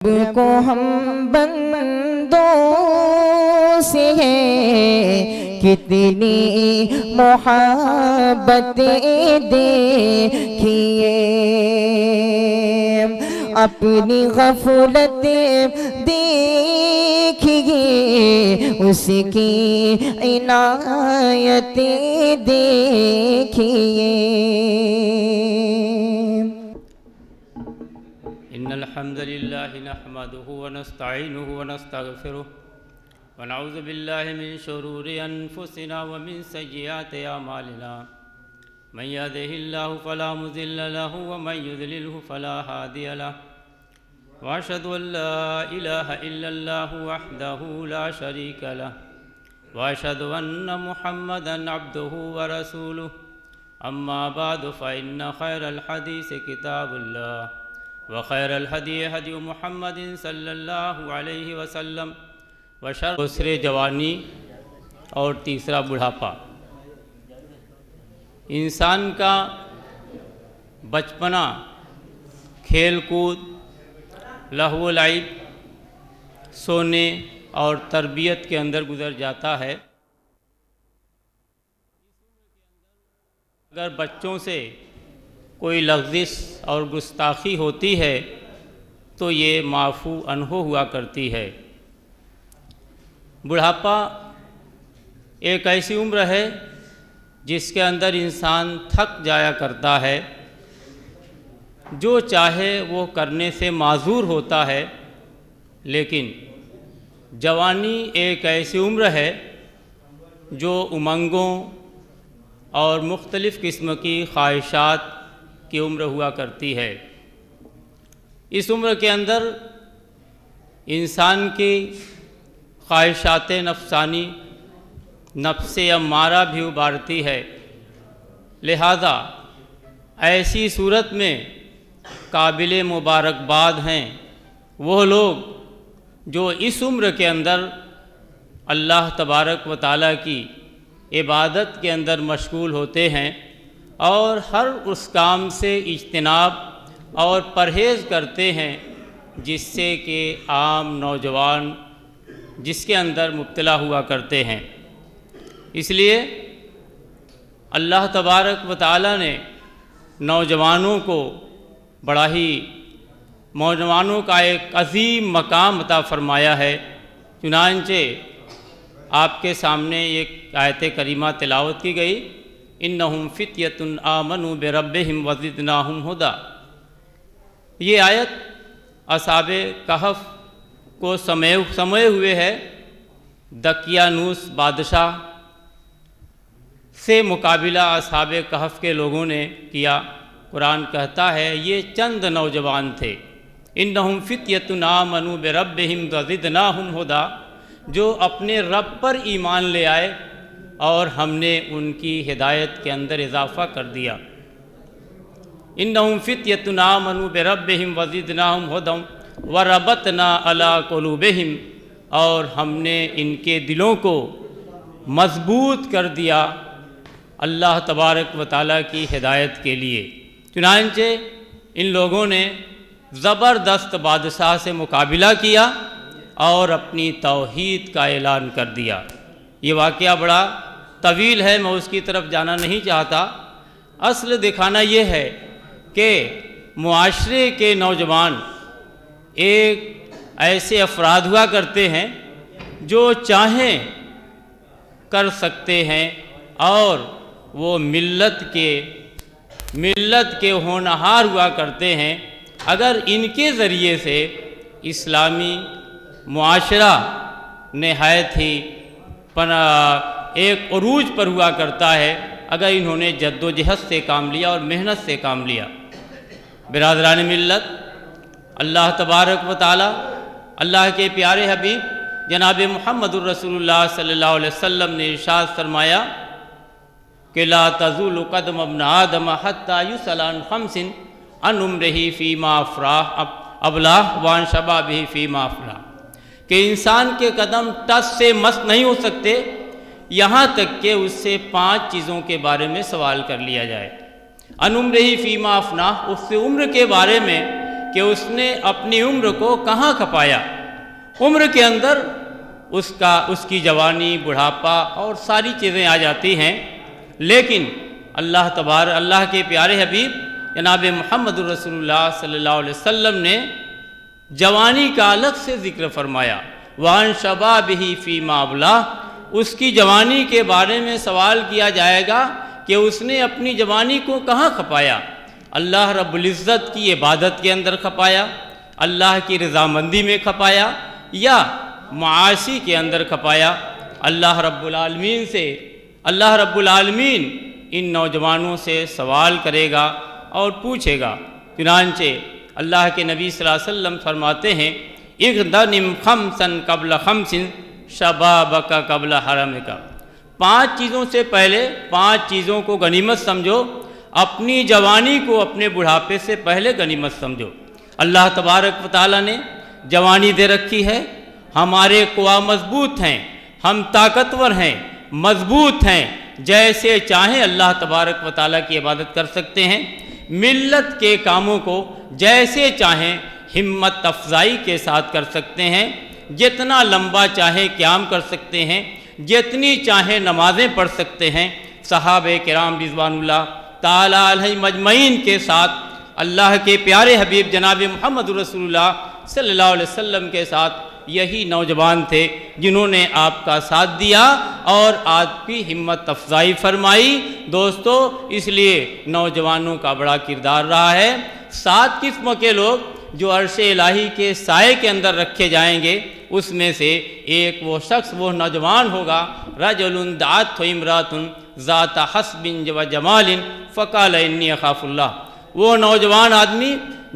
رب کو ہم بندوں سے ہے کتنی محبتیں دیکھیے، اپنی غفلت دیکھیے، اس کی عنایتیں دیکھیے۔ إن الحمد لله نحمده ونستعينه ونستغفره ونعوذ بالله من شرور أنفسنا ومن سيئات أعمالنا، من يهده الله فلا مضل له ومن يضلله فلا هادي له، وأشهد أن لا إله إلا الله وحده لا شريك له، وأشهد أن محمدًا عبده ورسوله، أما بعد فإن خير الحديث كتاب الله، وخير الهدي هدي محمد صلی اللہ علیہ وسلم، وشر دوسرے جوانی اور تیسرا بڑھاپا۔ انسان کا بچپنا کھیل کود، لہو و لعب، سونے اور تربیت کے اندر گزر جاتا ہے۔ اگر بچوں سے کوئی لغزش اور گستاخی ہوتی ہے تو یہ معفو عنہ ہوا کرتی ہے۔ بڑھاپا ایک ایسی عمر ہے جس کے اندر انسان تھک جایا کرتا ہے، جو چاہے وہ کرنے سے معذور ہوتا ہے، لیکن جوانی ایک ایسی عمر ہے جو امنگوں اور مختلف قسم کی خواہشات کی عمر ہوا کرتی ہے۔ اس عمر کے اندر انسان کی خواہشات نفسانی، نفس امارہ بھی ابھرتی ہے، لہذا ایسی صورت میں قابل مبارکباد ہیں وہ لوگ جو اس عمر کے اندر اللہ تبارک و تعالیٰ کی عبادت کے اندر مشغول ہوتے ہیں اور ہر اس کام سے اجتناب اور پرہیز کرتے ہیں جس سے کہ عام نوجوان جس کے اندر مبتلا ہوا کرتے ہیں۔ اس لیے اللہ تبارک و تعالیٰ نے نوجوانوں کو نوجوانوں کا ایک عظیم مقام عطا فرمایا ہے۔ چنانچہ آپ کے سامنے ایک آیت کریمہ تلاوت کی گئی، انہم فتیۃ آمنوا بربہم وزدناہم ھدی۔ یہ آیت اصحاب کہف کو سموئے ہوئے ہے۔ دقیانوس بادشاہ سے مقابلہ اصحاب کہف کے لوگوں نے کیا۔ قرآن کہتا ہے یہ چند نوجوان تھے، انہم فتیۃ آمنوا بربہم وزدناہم ھدی، جو اپنے رب پر ایمان لے آئے اور ہم نے ان کی ہدایت کے اندر اضافہ کر دیا۔ انہم فتیۃ آمنوا بربہم وزدناہم ھدی وربطنا علی قلوبہم، اور ہم نے ان کے دلوں کو مضبوط کر دیا اللہ تبارک و تعالیٰ کی ہدایت کے لیے۔ چنانچہ ان لوگوں نے زبردست بادشاہ سے مقابلہ کیا اور اپنی توحید کا اعلان کر دیا۔ یہ واقعہ بڑا طویل ہے، میں اس کی طرف جانا نہیں چاہتا۔ اصل دکھانا یہ ہے کہ معاشرے کے نوجوان ایک ایسے افراد ہوا کرتے ہیں جو چاہیں کر سکتے ہیں، اور وہ ملت کے ہونہار ہوا کرتے ہیں۔ اگر ان کے ذریعے سے اسلامی معاشرہ نہایت ہی ایک عروج پر ہوا کرتا ہے اگر انہوں نے جد و جہد سے کام لیا اور محنت سے کام لیا۔ برادران ملت، اللہ تبارک و تعالی، اللہ کے پیارے حبیب جناب محمد الرسول اللہ صلی اللہ علیہ وسلم نے ارشاد فرمایا کہ لا تزول قدم ابن آدم حتی یسأل عن خمس، عن عمرہ فیما ابلاہ وعن شبابہ فیما افنیٰ، کہ انسان کے قدم ٹس سے مس نہیں ہو سکتے یہاں تک کہ اس سے 5 چیزوں کے بارے میں سوال کر لیا جائے۔ عن عمرہ فیما افنیٰ، اس سے عمر کے بارے میں کہ اس نے اپنی عمر کو کہاں کھپایا۔ عمر کے اندر اس کی جوانی، بڑھاپا اور ساری چیزیں آ جاتی ہیں، لیکن اللہ کے پیارے حبیب جناب محمد رسول اللہ صلی اللہ علیہ وسلم نے جوانی کا الگ سے ذکر فرمایا۔ وَعَنْ شَبَابِهِ فِي مَا أَبْلَاهُ، اس کی جوانی کے بارے میں سوال کیا جائے گا کہ اس نے اپنی جوانی کو کہاں کھپایا۔ اللہ رب العزت کی عبادت کے اندر کھپایا، اللہ کی رضامندی میں کھپایا، یا معاشی کے اندر کھپایا۔ اللہ رب العالمین ان نوجوانوں سے سوال کرے گا اور پوچھے گا۔ چنانچہ اللہ کے نبی صلی اللہ علیہ وسلم فرماتے ہیں، اغتنم خمسا قبل خمس شبابک قبل حرمک، 5 چیزوں سے پہلے 5 چیزوں کو غنیمت سمجھو، اپنی جوانی کو اپنے بڑھاپے سے پہلے غنیمت سمجھو۔ اللہ تبارک و تعالیٰ نے جوانی دے رکھی ہے، ہمارے قوا مضبوط ہیں، ہم طاقتور ہیں، مضبوط ہیں، جیسے چاہیں اللہ تبارک و تعالیٰ کی عبادت کر سکتے ہیں، ملت کے کاموں کو جیسے چاہیں ہمت افزائی کے ساتھ کر سکتے ہیں، جتنا لمبا چاہیں قیام کر سکتے ہیں، جتنی چاہیں نمازیں پڑھ سکتے ہیں۔ صحابہ کرام رضوان اللہ تعالیٰ علیہم اجمعین کے ساتھ اللہ کے پیارے حبیب جناب محمد رسول اللہ صلی اللہ علیہ وسلم کے ساتھ یہی نوجوان تھے جنہوں نے آپ کا ساتھ دیا اور آپ کی ہمت افزائی فرمائی۔ دوستو، اس لیے نوجوانوں کا بڑا کردار رہا ہے۔ 7 قسم کے لوگ جو عرش الہی کے سائے کے اندر رکھے جائیں گے، اس میں سے ایک وہ شخص، وہ نوجوان ہوگا، رجل دعت امرات ذات حسب و جمال فقال انی اخاف اللہ، وہ نوجوان آدمی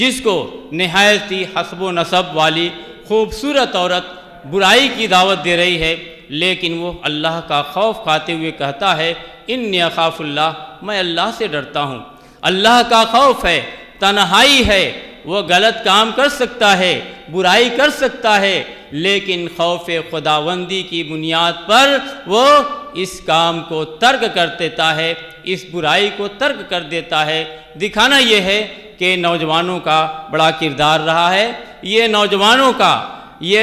جس کو نہایت ہی حسب و نسب والی خوبصورت عورت برائی کی دعوت دے رہی ہے، لیکن وہ اللہ کا خوف کھاتے ہوئے کہتا ہے انی اخاف اللہ، میں اللہ سے ڈرتا ہوں۔ اللہ کا خوف ہے، تنہائی ہے، وہ غلط کام کر سکتا ہے، برائی کر سکتا ہے، لیکن خوف خداوندی کی بنیاد پر وہ اس کام کو ترک کر دیتا ہے، اس برائی کو ترک کر دیتا ہے۔ دکھانا یہ ہے کہ نوجوانوں کا بڑا کردار رہا ہے۔ یہ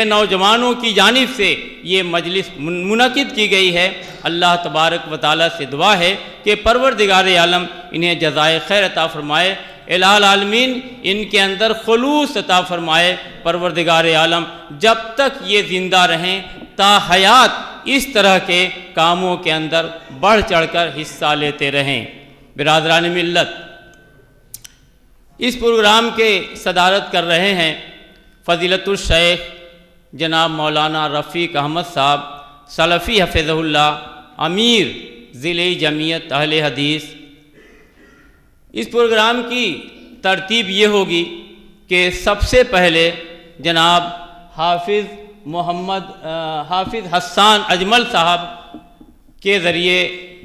نوجوانوں کی جانب سے یہ مجلس منعقد کی گئی ہے۔ اللہ تبارک و تعالیٰ سے دعا ہے کہ پروردگار عالم انہیں جزائے خیر عطا فرمائے، الہ العالمین ان کے اندر خلوص عطا فرمائے۔ پروردگار عالم جب تک یہ زندہ رہیں تا حیات اس طرح کے کاموں کے اندر بڑھ چڑھ کر حصہ لیتے رہیں۔ برادران ملت، اس پروگرام کے صدارت کر رہے ہیں فضیلت الشیخ جناب مولانا رفیق احمد صاحب سلفی حفظہ اللہ، امیر ضلعی جمعیت اہل حدیث۔ اس پروگرام کی ترتیب یہ ہوگی کہ سب سے پہلے جناب حافظ حسان اجمل صاحب کے ذریعے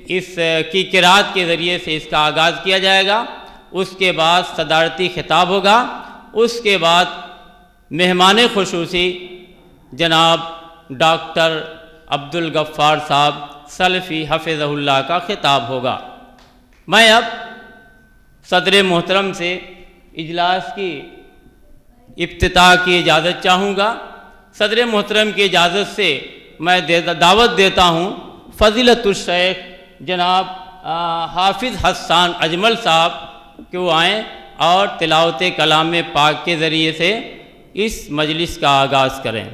اس کی قرات کے ذریعے سے اس کا آغاز کیا جائے گا۔ اس کے بعد صدارتی خطاب ہوگا، اس کے بعد مہمان خصوصی جناب ڈاکٹر عبدالغفار صاحب سلفی حفظہ اللہ کا خطاب ہوگا۔ میں اب صدر محترم سے اجلاس کی افتتاح کی اجازت چاہوں گا۔ صدر محترم کی اجازت سے میں دعوت دیتا ہوں فضیلت الشیخ جناب حافظ حسان اجمل صاحب کہ وہ آئیں اور تلاوت کلام پاک کے ذریعے سے اس مجلس کا آغاز کریں۔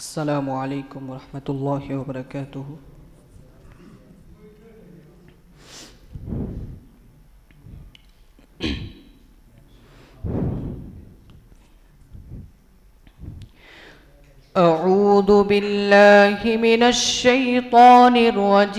السلام علیکم ورحمۃ اللہ وبرکاتہ۔ اعوذ باللہ من الشیطان الرجیم،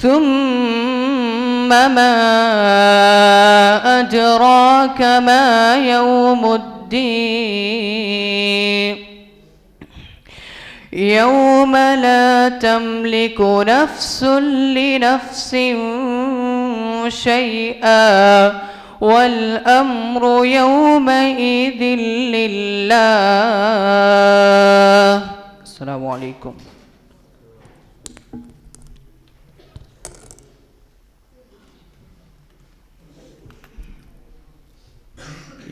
ثم ما أدراك ما يوم الدين يوم لا تملك نفس لنفس شيئا والأمر يومئذ لله السلام عليكم